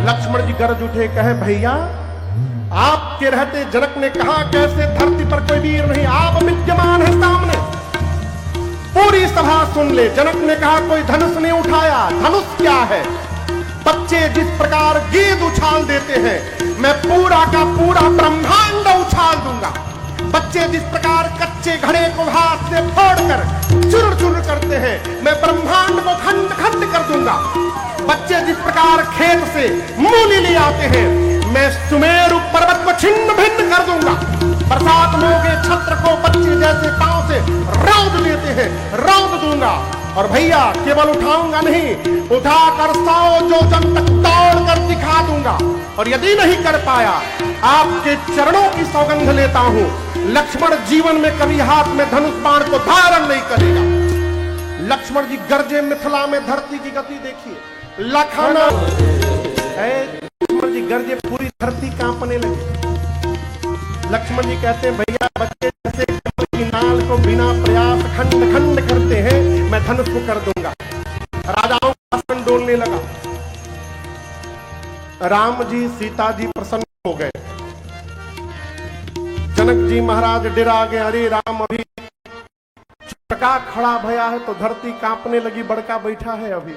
लक्ष्मण जी गरज उठे, कहे भैया आपके रहते जनक ने कहा कैसे धरती पर कोई वीर नहीं, आप विद्यमान है सामने, पूरी सभा सुन ले। जनक ने कहा कोई धनुष नहीं उठाया, धनुष क्या है? बच्चे जिस प्रकार गेंद उछाल देते हैं, मैं पूरा का पूरा ब्रह्मांड उछाल दूंगा। बच्चे जिस प्रकार कच्चे घड़े को हाथ से फोड़कर चूर चूर करते हैं, मैं ब्रह्मांड को खंड खंड कर दूंगा। बच्चे जिस प्रकार खेत से मूली ले आते हैं, मैं सुमेरु पर्वत को छिन्न भिन्न कर दूंगा। बरसात मोगे छत्र को बच्चे जैसे पांव से रौंद लेते हैं, रौंद दूंगा। और भैया केवल उठाऊंगा नहीं, उठाकर 100 जोजन तक दौड़ कर दिखा दूंगा। और यदि नहीं कर पाया, आपके चरणों की सौगंध लेता हूं, लक्ष्मण जीवन में कभी हाथ में धनुष बाण को धारण नहीं करेगा। लक्ष्मण जी गरजे, मिथिला में धरती की गति देखिए, लखाना लक्ष्मण जी गरजे, पूरी धरती कांपने लगी। लक्ष्मण जी कहते हैं भैया बच्चे जैसे कमल की नाल को बिना प्रयास खंड खंड करते हैं, मैं धनुष को कर दूंगा। राजाओं का आसन डोलने लगा। राम जी सीता जी प्रसन्न हो गए। जनक जी महाराज डरा गए, अरे राम अभी छोटका खड़ा भया है तो धरती कांपने लगी, बड़का बैठा है अभी।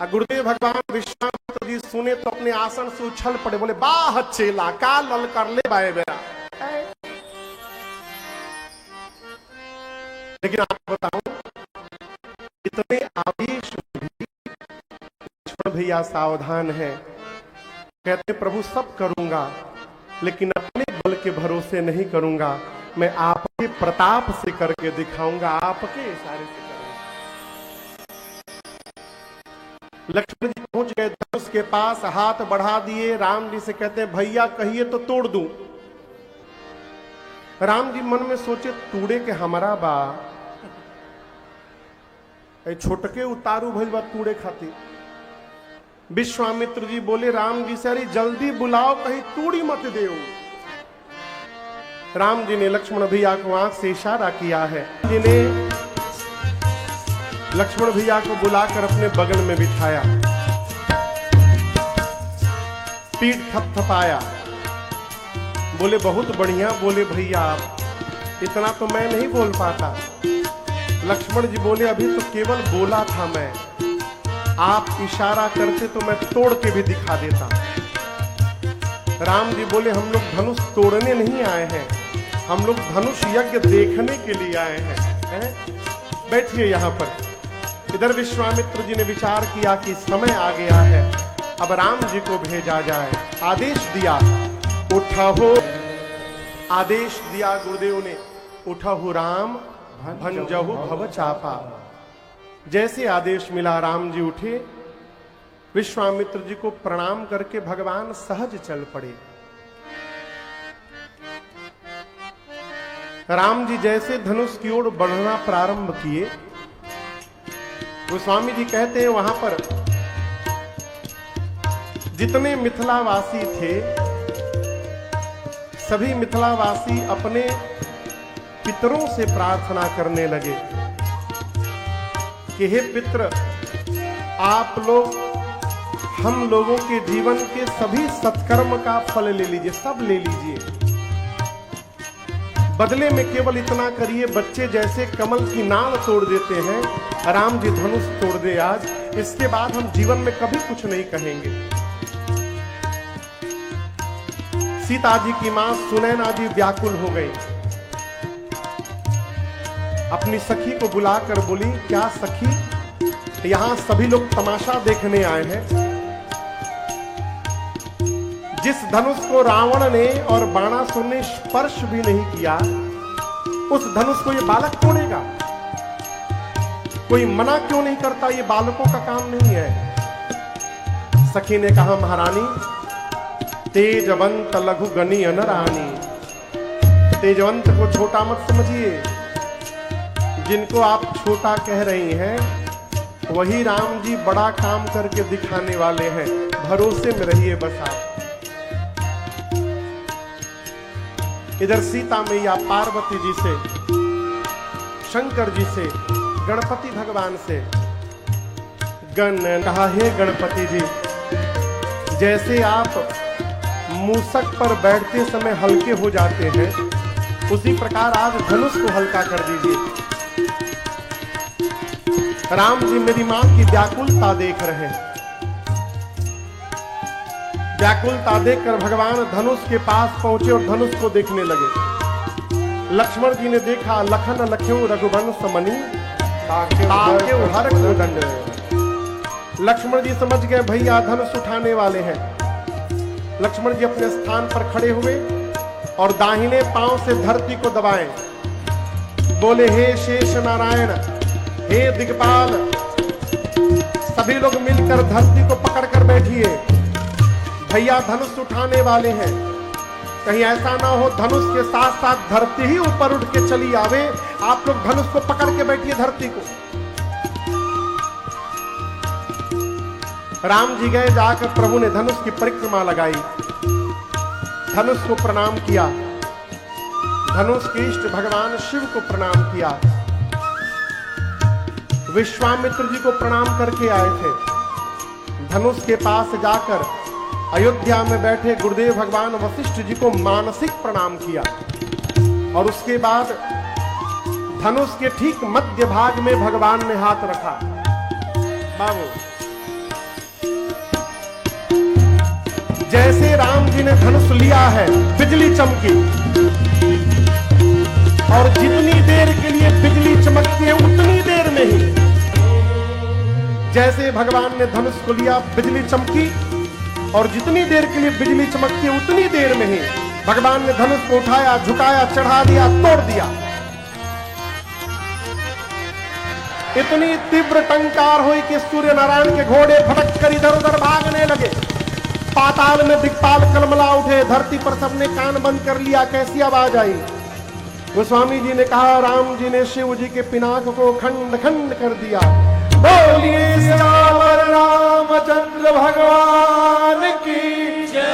गुरुदेव भगवान विश्वामित्र जी सुने तो अपने आसन से उछल पड़े, बोले बाह चेला का लल कर ले बाए बेरा। लेकिन आपको बताऊं, इतने आवेश में भी लक्ष्मण भैया सावधान है। कहते प्रभु सब करूंगा, लेकिन अपने बल के भरोसे नहीं करूंगा, मैं आपके प्रताप से करके दिखाऊंगा, आपके इशारे से। लक्ष्मण जी पहुंच गए धनुष के पास, हाथ बढ़ा दिए, राम जी से कहते हैं भैया कहिए तो तोड़ दूं। राम जी मन में सोचे तूड़े के हमारा बा, छोटके उतारू भइल बा तूड़े खातिर। विश्वामित्र जी बोले राम जी से, अरे जल्दी बुलाओ कहीं तूड़ी मत देओ। राम जी ने लक्ष्मण भैया को आंख से इशारा किया है। जिन्हें लक्ष्मण भैया को बुलाकर अपने बगल में बिठाया, पीठ थपथपाया, बोले बहुत बढ़िया। बोले भैया इतना तो मैं नहीं बोल पाता। लक्ष्मण जी बोले अभी तो केवल बोला था मैं, आप इशारा करते तो मैं तोड़ के भी दिखा देता। राम जी बोले हम लोग धनुष तोड़ने नहीं आए हैं, हम लोग धनुष यज्ञ देखने के लिए आए हैं। बैठिए यहाँ पर। इधर विश्वामित्र जी ने विचार किया कि समय आ गया है, अब राम जी को भेजा जाए। आदेश दिया, उठहु, आदेश दिया गुरुदेव ने, उठहु राम भंजहु भव चापा। जैसे आदेश मिला राम जी उठे, विश्वामित्र जी को प्रणाम करके भगवान सहज चल पड़े। राम जी जैसे धनुष की ओर बढ़ना प्रारंभ किए, गोस्वामी जी कहते हैं वहां पर जितने मिथिलावासी थे, सभी मिथिलावासी अपने पितरों से प्रार्थना करने लगे कि हे पितर, आप लोग हम लोगों के जीवन के सभी सत्कर्म का फल ले लीजिए, सब ले लीजिए। बदले में केवल इतना करिए, बच्चे जैसे कमल की नाल तोड़ देते हैं, राम जी धनुष तोड़ दे आज, इसके बाद हम जीवन में कभी कुछ नहीं कहेंगे। सीता जी की मां सुनैना जी व्याकुल हो गई, अपनी सखी को बुलाकर बोली, क्या सखी यहां सभी लोग तमाशा देखने आए हैं? जिस धनुष को रावण ने और बाणासुर ने स्पर्श भी नहीं किया, उस धनुष को ये बालक तोड़ेगा। कोई मना क्यों नहीं करता? ये बालकों का काम नहीं है। सखी ने कहा महारानी, तेजवंत लघु गनी अनरानी, तेजवंत को छोटा मत समझिए। जिनको आप छोटा कह रही हैं, वही राम जी बड़ा काम करके दिखाने वाले हैं, भरोसे में रहिए बस आप। इधर सीता मैया पार्वती जी से, शंकर जी से, गणपति भगवान से, गण कहा हे गणपति जी, जैसे आप मूसक पर बैठते समय हल्के हो जाते हैं, उसी प्रकार आज धनुष को हल्का कर दीजिए। राम जी मेरी मां की व्याकुलता देख रहे हैं। व्याकुलता देखकर भगवान धनुष के पास पहुंचे और धनुष को देखने लगे। लक्ष्मण जी ने देखा, लखन लख्यो रघुवंश मणि ताके हर दंड। लक्ष्मण जी समझ गए भैया धनुष उठाने वाले हैं। लक्ष्मण जी अपने स्थान पर खड़े हुए और दाहिने पांव से धरती को दबाए, बोले हे शेष नारायण, हे दिग्पाल, सभी लोग मिलकर धरती को पकड़कर बैठिए। भैया धनुष उठाने वाले हैं, कहीं ऐसा ना हो धनुष के साथ साथ धरती ही ऊपर उठ के चली आवे। आप लोग धनुष को पकड़ के बैठिए धरती को। राम जी गए, जाकर प्रभु ने धनुष की परिक्रमा लगाई, धनुष को प्रणाम किया, धनुष के इष्ट भगवान शिव को प्रणाम किया, विश्वामित्र जी को प्रणाम करके आए थे। धनुष के पास जाकर अयोध्या में बैठे गुरुदेव भगवान वशिष्ठ जी को मानसिक प्रणाम किया और उसके बाद धनुष के ठीक मध्य भाग में भगवान ने हाथ रखा। बाबू, जैसे राम जी ने धनुष लिया है, बिजली चमकी और जितनी देर के लिए बिजली चमकती है उतनी देर में ही जैसे भगवान ने धनुष को लिया, बिजली चमकी और जितनी देर के लिए बिजली चमकती है उतनी देर में ही भगवान ने धनुष को उठाया, झुकाया, चढ़ा दिया, तोड़ दिया। इतनी तीव्र टंकार हुई कि सूर्य नारायण के घोड़े भटक कर इधर उधर भागने लगे। पाताल में दिक्पाल कलमला उठे, धरती पर सबने कान बंद कर लिया। कैसी आवाज आई? गोस्वामी जी ने कहा राम जी ने शिव जी के पिनाक को खंड खंड कर दिया। बोलिए सियावर रामचंद्र भगवान की जय।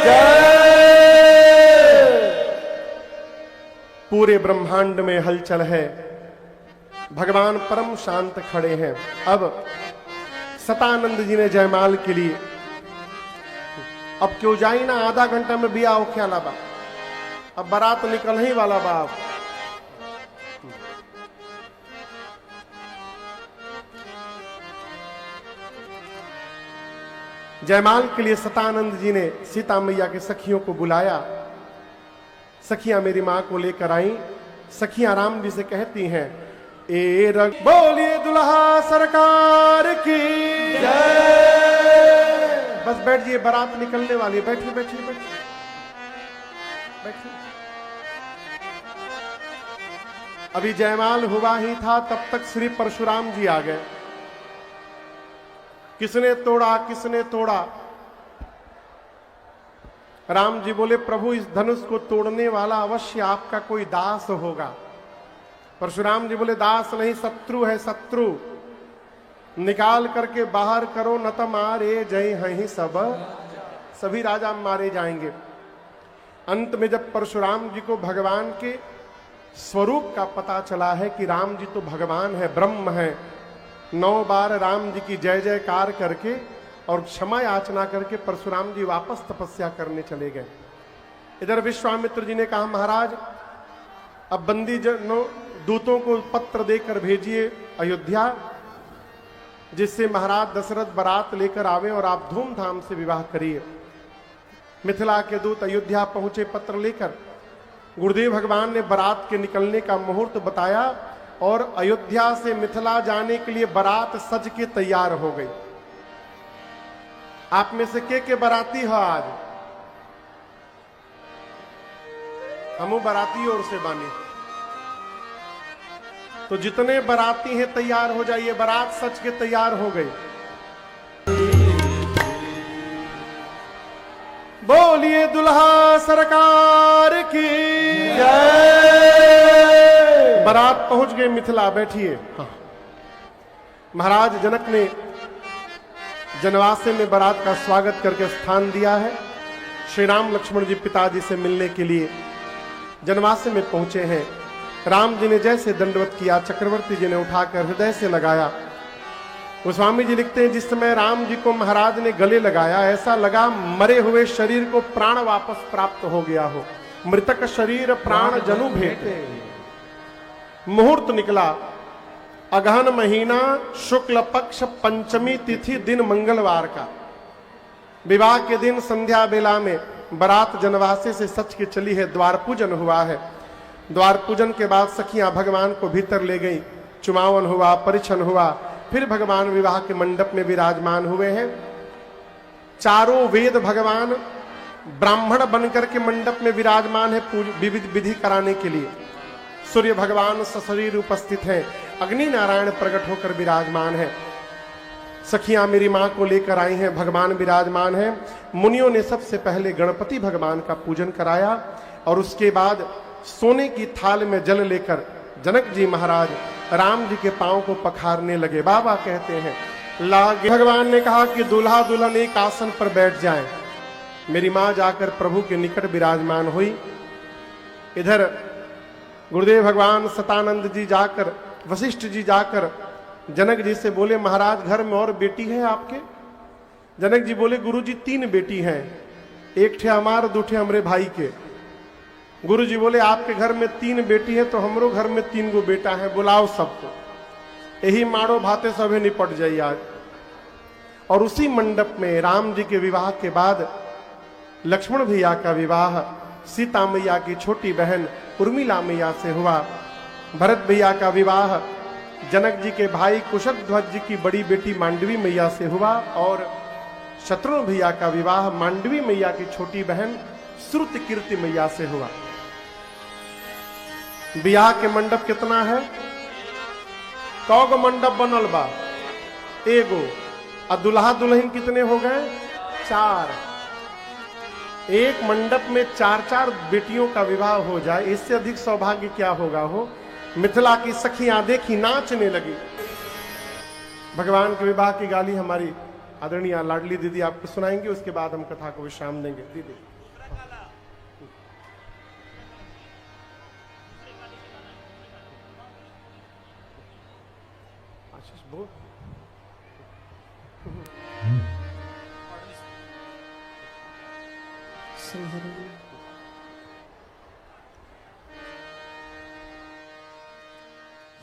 पूरे ब्रह्मांड में हलचल है, भगवान परम शांत खड़े हैं। अब सतानंद जी ने जयमाल के लिए, अब क्यों जाई ना, आधा घंटा में बिया हो ख्याला बा, अब बारात निकल ही वाला बाप। जयमाल के लिए सतानंद जी ने सीता मैया के सखियों को बुलाया। सखियां मेरी मां को लेकर आई। सखियां राम जी से कहती हैं, ए रग बोलिए दुल्हा सरकार की जय। बस बैठ जाइए, बारात निकलने वाली है। बैठिए बैठिए बैठिए बैठिए। अभी जयमाल हुआ ही था, तब तक श्री परशुराम जी आ गए। किसने तोड़ा, किसने तोड़ा? राम जी बोले प्रभु इस धनुष को तोड़ने वाला अवश्य आपका कोई दास होगा। परशुराम जी बोले दास नहीं, शत्रु है, शत्रु। निकाल करके बाहर करो, न तो मारे जय हैं सब, सभी राजा मारे जाएंगे। अंत में जब परशुराम जी को भगवान के स्वरूप का पता चला है कि राम जी तो भगवान है, ब्रह्म है, 9 बार राम जी की जय जयकार करके और क्षमा याचना करके परशुराम जी वापस तपस्या करने चले गए। इधर विश्वामित्र जी ने कहा महाराज अब बंदी जनों दूतों को पत्र देकर भेजिए अयोध्या, जिससे महाराज दशरथ बारात लेकर आवे और आप धूमधाम से विवाह करिए। मिथिला के दूत अयोध्या पहुंचे पत्र लेकर। गुरुदेव भगवान ने बारात के निकलने का मुहूर्त बताया और अयोध्या से मिथिला जाने के लिए बारात सज के तैयार हो गई। आप में से के बाराती हो आज? हमू बाराती और से बानी, तो जितने बाराती हैं तैयार हो जाइए, बारात सज के तैयार हो गई। बोलिए दुल्हा सरकार की जय। बारात पहुंच गए मिथिला, बैठिए। हाँ। महाराज जनक ने जनवासे में बारात का स्वागत करके स्थान दिया है। श्री राम लक्ष्मण जी पिताजी से मिलने के लिए जनवासे में पहुंचे हैं। राम जी ने जैसे दंडवत किया, चक्रवर्ती जी ने उठाकर हृदय से लगाया। गोस्वामी जी लिखते हैं, जिस समय राम जी को महाराज ने गले लगाया, ऐसा लगा मरे हुए शरीर को प्राण वापस प्राप्त हो गया हो। मृतक शरीर प्राण जनु भेटे। मुहूर्त निकला, अगहन महीना शुक्ल पक्ष पंचमी तिथि, दिन मंगलवार का। विवाह के दिन संध्या बेला में बारात जनवासे से सच के चली है। द्वार पूजन हुआ है। द्वार पूजन के बाद सखियां भगवान को भीतर ले गई। चुमावन हुआ, परिछन हुआ, फिर भगवान विवाह के मंडप में विराजमान हुए हैं। चारों वेद भगवान ब्राह्मण बनकर के मंडप में विराजमान है विविध विधि कराने के लिए। सूर्य भगवान सशरीर उपस्थित हैं। अग्नि नारायण प्रकट होकर विराजमान है। सखियां मेरी मां को लेकर आई हैं, भगवान विराजमान हैं। मुनियों ने सबसे पहले गणपति भगवान का पूजन कराया और उसके बाद सोने की थाल में जल लेकर जनक जी महाराज राम जी के पांव को पखारने लगे। बाबा कहते हैं, लागे भगवान ने कहा कि दूल्हा दुल्हन एक आसन पर बैठ जाएं। मेरी मां जाकर प्रभु के निकट विराजमान हुई। इधर गुरुदेव भगवान सतानंद जी जाकर, वशिष्ठ जी जाकर जनक जी से बोले, महाराज घर में और बेटी है आपके? जनक जी बोले, गुरु जी 3 बेटी हैं, एक ठे हमार, 2 ठे हमरे भाई के। गुरु जी बोले, आपके घर में 3 बेटी है तो हमरो घर में 3 गो बेटा है, बुलाओ सबको। यही मारो भाते सभी निपट जाइए आज। और उसी मंडप में राम जी के विवाह के बाद लक्ष्मण भैया का विवाह सीता मैया की छोटी बहन उर्मिला मैया से हुआ। भरत भैया का विवाह जनक जी के भाई कुशध्वज जी की बड़ी बेटी मांडवी मैया से हुआ। और शत्रुघ्न भैया का विवाह मांडवी मैया की छोटी बहन श्रुत कीर्ति मैया से हुआ। बियाह के मंडप कितना है? कौगो मंडप बनल बा? एगो। और दुल्हा दुल्हन कितने हो गए? 4। एक मंडप में 4-4 बेटियों का विवाह हो जाए, इससे अधिक सौभाग्य क्या होगा हो। मिथिला की सखियां देखी, नाचने लगी। भगवान के विवाह की गाली हमारी आदरणीय लाडली दीदी आपको सुनाएंगे, उसके बाद हम कथा को विश्राम देंगे। दीदी आशीष बोल।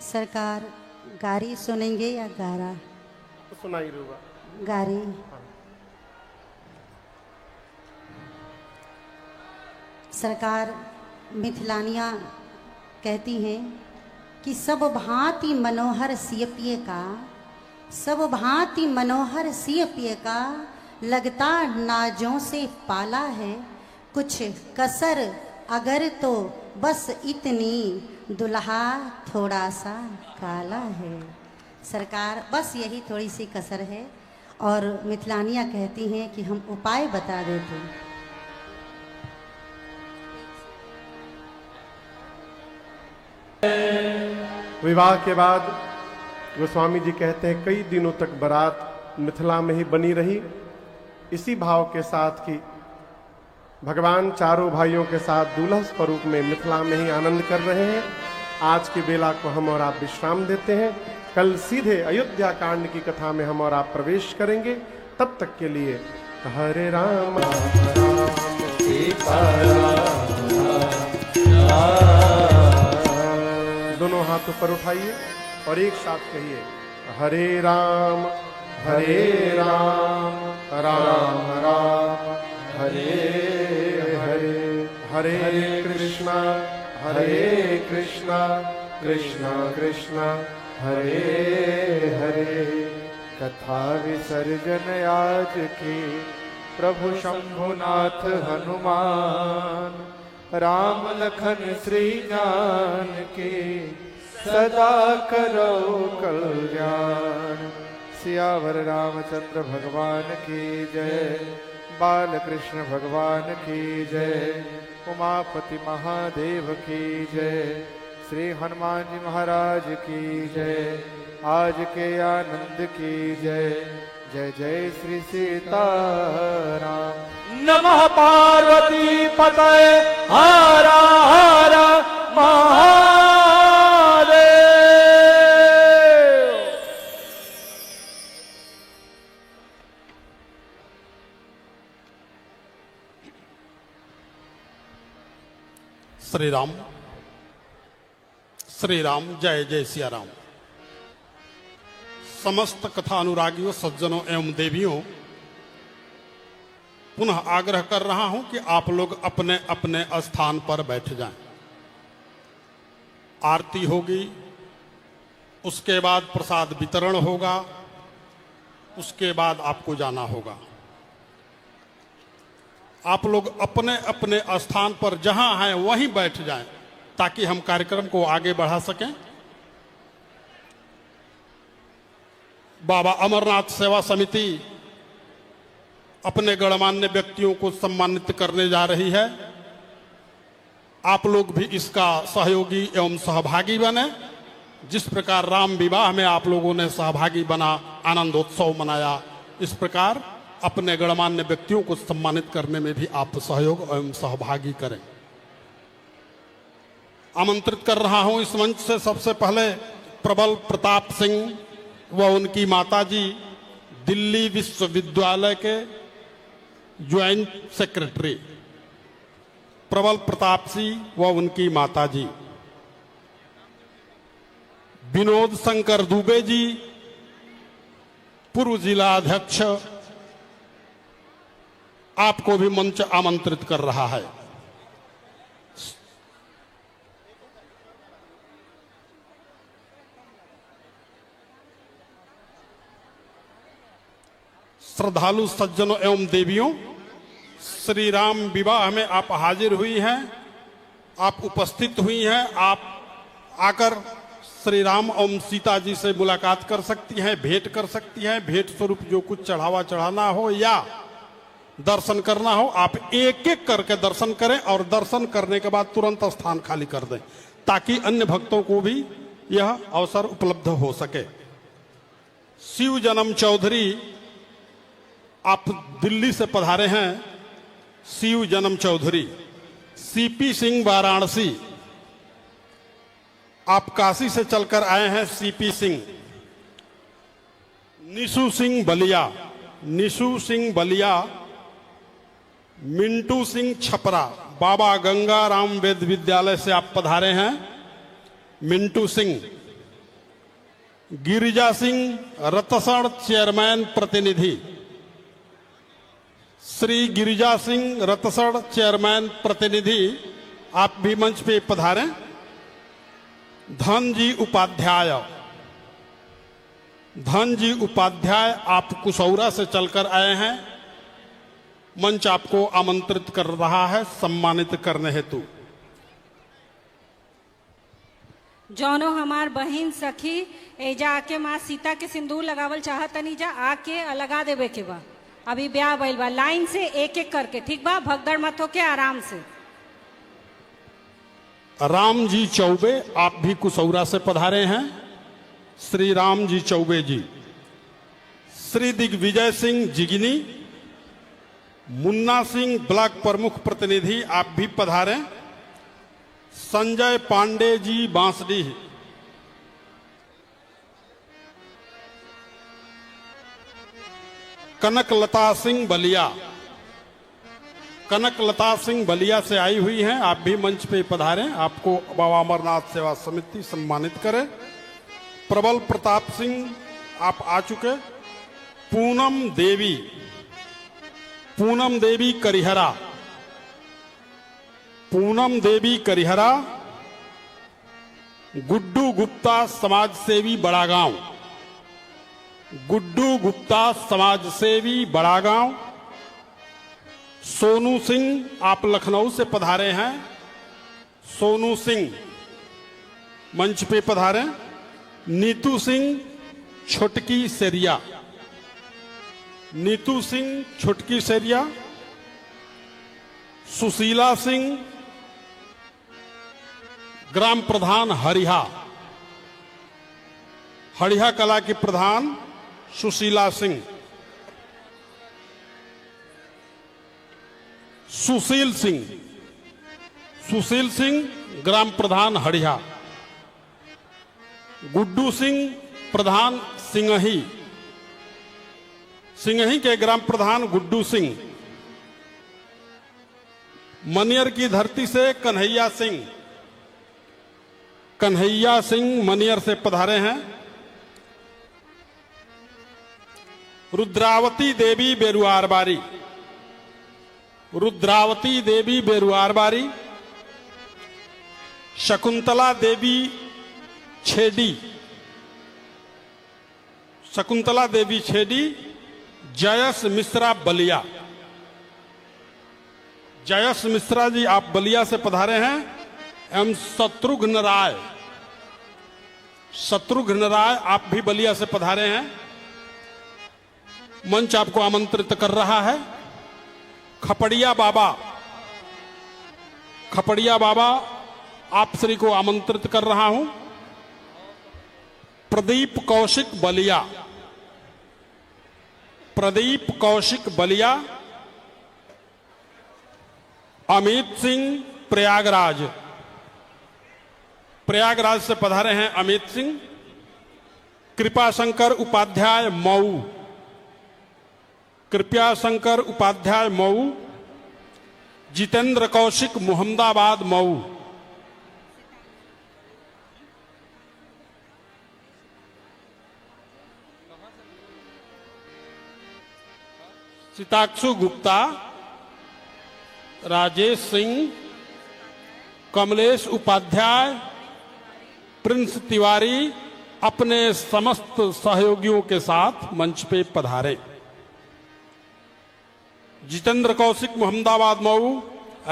सरकार गारी सुनेंगे या गारा? तो सुनाई रूबा। गारी। सरकार मिथिलानियाँ कहती हैं कि सब भांति मनोहर सियपिए का, सब भांति मनोहर सियपिए का, लगता नाजों से पाला है। कुछ कसर अगर तो बस इतनी, दुल्हा थोड़ा सा काला है। सरकार बस यही थोड़ी सी कसर है। और मिथिलानियाँ कहती हैं कि हम उपाय बता देते। विवाह के बाद गोस्वामी जी कहते हैं, कई दिनों तक बारात मिथिला में ही बनी रही, इसी भाव के साथ कि भगवान चारों भाइयों के साथ दूल्हा स्वरूप में मिथिला में ही आनंद कर रहे हैं। आज की बेला को हम और आप विश्राम देते हैं। कल सीधे अयोध्या कांड की कथा में हम और आप प्रवेश करेंगे। तब तक के लिए हरे राम राम सीता दोनों हाथ ऊपर उठाइए और एक साथ कहिए, हरे राम राम राम हरे हरे, हरे कृष्णा कृष्णा कृष्णा हरे हरे। कथा विसर्जन आज की प्रभु शंभुनाथ हनुमान, राम लखन श्री जान की सदा करो कल्याण। सियावर रामचंद्र भगवान की जय, बाल कृष्ण भगवान की जय, उमापति महादेव की जय, श्री हनुमान जी महाराज की जय, आज के आनंद की जय। जय जय श्री सीताराम। नमः पार्वती पतये हरा हरा महादेव। श्री राम, श्री राम, जय जय सिया राम। समस्त कथा अनुरागियों, सज्जनों एवं देवियों, पुनः आग्रह कर रहा हूं कि आप लोग अपने अपने स्थान पर बैठ जाएं। आरती होगी, उसके बाद प्रसाद वितरण होगा, उसके बाद आपको जाना होगा। आप लोग अपने अपने स्थान पर जहां हैं वहीं बैठ जाएं ताकि हम कार्यक्रम को आगे बढ़ा सकें। बाबा अमरनाथ सेवा समिति अपने गणमान्य व्यक्तियों को सम्मानित करने जा रही है। आप लोग भी इसका सहयोगी एवं सहभागी बने। जिस प्रकार राम विवाह में आप लोगों ने सहभागी बना, आनंदोत्सव मनाया, इस प्रकार अपने गणमान्य व्यक्तियों को सम्मानित करने में भी आप सहयोग एवं सहभागी करें। आमंत्रित कर रहा हूं इस मंच से सबसे पहले प्रबल प्रताप सिंह व उनकी माताजी, दिल्ली विश्वविद्यालय के ज्वाइंट सेक्रेटरी प्रबल प्रताप सिंह व उनकी माताजी, विनोद शंकर दुबे जी, पूर्व जिला अध्यक्ष, आपको भी मंच आमंत्रित कर रहा है। श्रद्धालु सज्जनों एवं देवियों, श्री राम विवाह में आप हाजिर हुई हैं, आप उपस्थित हुई हैं। आप आकर श्री राम एवं सीता जी से मुलाकात कर सकती हैं, भेंट कर सकती हैं। भेंट स्वरूप जो कुछ चढ़ावा चढ़ाना हो या दर्शन करना हो, आप एक एक करके दर्शन करें और दर्शन करने के बाद तुरंत स्थान खाली कर दें ताकि अन्य भक्तों को भी यह अवसर उपलब्ध हो सके। शिव जन्म चौधरी, आप दिल्ली से पधारे हैं। शिव जन्म चौधरी, सीपी सिंह वाराणसी, आप काशी से चलकर आए हैं। सीपी सिंह, निशु सिंह बलिया, निशु सिंह बलिया, मिंटू सिंह छपरा, बाबा गंगाराम वेद विद्यालय से आप पधारे हैं। मिंटू सिंह, गिरिजा सिंह रतसड़ चेयरमैन प्रतिनिधि, श्री गिरिजा सिंह रतसड़ चेयरमैन प्रतिनिधि, आप भी मंच पे पधारें। धनजी उपाध्याय, धनजी उपाध्याय, आप कुशौरा से चलकर आए हैं। मंच आपको आमंत्रित कर रहा है सम्मानित करने हेतु। जौनो हमार बहिन सखी एजा आके माँ सीता के सिंदूर लगावल चाहतनी जा, आके लगा देवे के बा। अभी ब्याह भइल बा, लाइन से एक एक करके, ठीक बा? भगदड़ मत होके आराम से। राम जी चौबे, आप भी कुशौरा से पधारे हैं। श्री राम जी चौबे जी, श्री दिग्विजय सिंह जिगनी, मुन्ना सिंह ब्लॉक प्रमुख प्रतिनिधि, आप भी पधारे। संजय पांडे जी बांसडीह, कनकलता सिंह बलिया, कनकलता सिंह बलिया से आई हुई हैं, आप भी मंच पे पधारें। आपको बाबा अमरनाथ सेवा समिति सम्मानित करे। प्रबल प्रताप सिंह, आप आ चुके। पूनम देवी, पूनम देवी करिहरा, पूनम देवी करिहरा, गुड्डू गुप्ता समाज सेवी बड़ागांव, गुड्डू गुप्ता समाज सेवी बड़ागांव। सोनू सिंह, आप लखनऊ से पधारे हैं। सोनू सिंह मंच पे पधारे। नीतू सिंह छोटकी सेरिया, नीतू सिंह छोटकी सेरिया। सुशीला सिंह, ग्राम प्रधान हरिहा, हरिहा कला की प्रधान सुशीला सिंह। सुशील सिंह, सुशील सिंह ग्राम प्रधान हरिहा। गुड्डू सिंह प्रधान सिंगही, सिंगही के ग्राम प्रधान गुड्डू सिंह। मनियर की धरती से कन्हैया सिंह मनियर से पधारे हैं। रुद्रावती देवी बेरुआरबारी, शकुंतला देवी छेडी, जयस मिश्रा बलिया। जयस मिश्रा जी आप बलिया से पधारे हैं। एवं शत्रुघ्न राय आप भी बलिया से पधारे हैं। मंच आपको आमंत्रित कर रहा है। खपड़िया बाबा आप श्री को आमंत्रित कर रहा हूं। प्रदीप कौशिक बलिया, अमित सिंह प्रयागराज से पधारे हैं अमित सिंह। कृपाशंकर उपाध्याय मऊ, जितेंद्र कौशिक मोहम्मदाबाद मऊ। सिताक्षु गुप्ता, राजेश सिंह, कमलेश उपाध्याय, प्रिंस तिवारी अपने समस्त सहयोगियों के साथ मंच पे पधारे। जितेंद्र कौशिक मोहम्मदाबाद मऊ।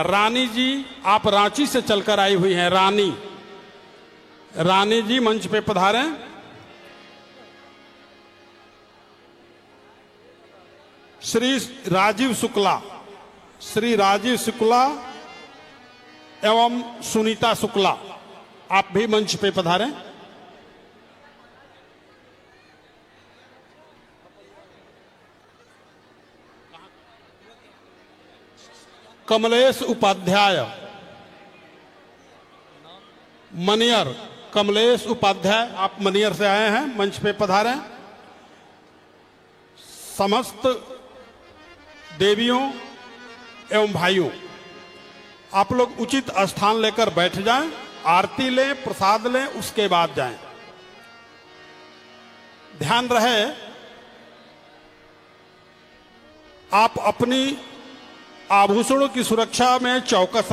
रानी जी आप रांची से चलकर आई हुई हैं। रानी जी मंच पे पधारें। श्री राजीव शुक्ला एवं सुनीता शुक्ला आप भी मंच पे पधारें। कमलेश उपाध्याय मनियर, कमलेश उपाध्याय आप मनियर से आए हैं, मंच पे पधारें। समस्त देवियों एवं भाइयों आप लोग उचित स्थान लेकर बैठ जाएं, आरती लें, प्रसाद लें, उसके बाद जाएं। ध्यान रहे आप अपनी आभूषणों की सुरक्षा में चौकस रहें।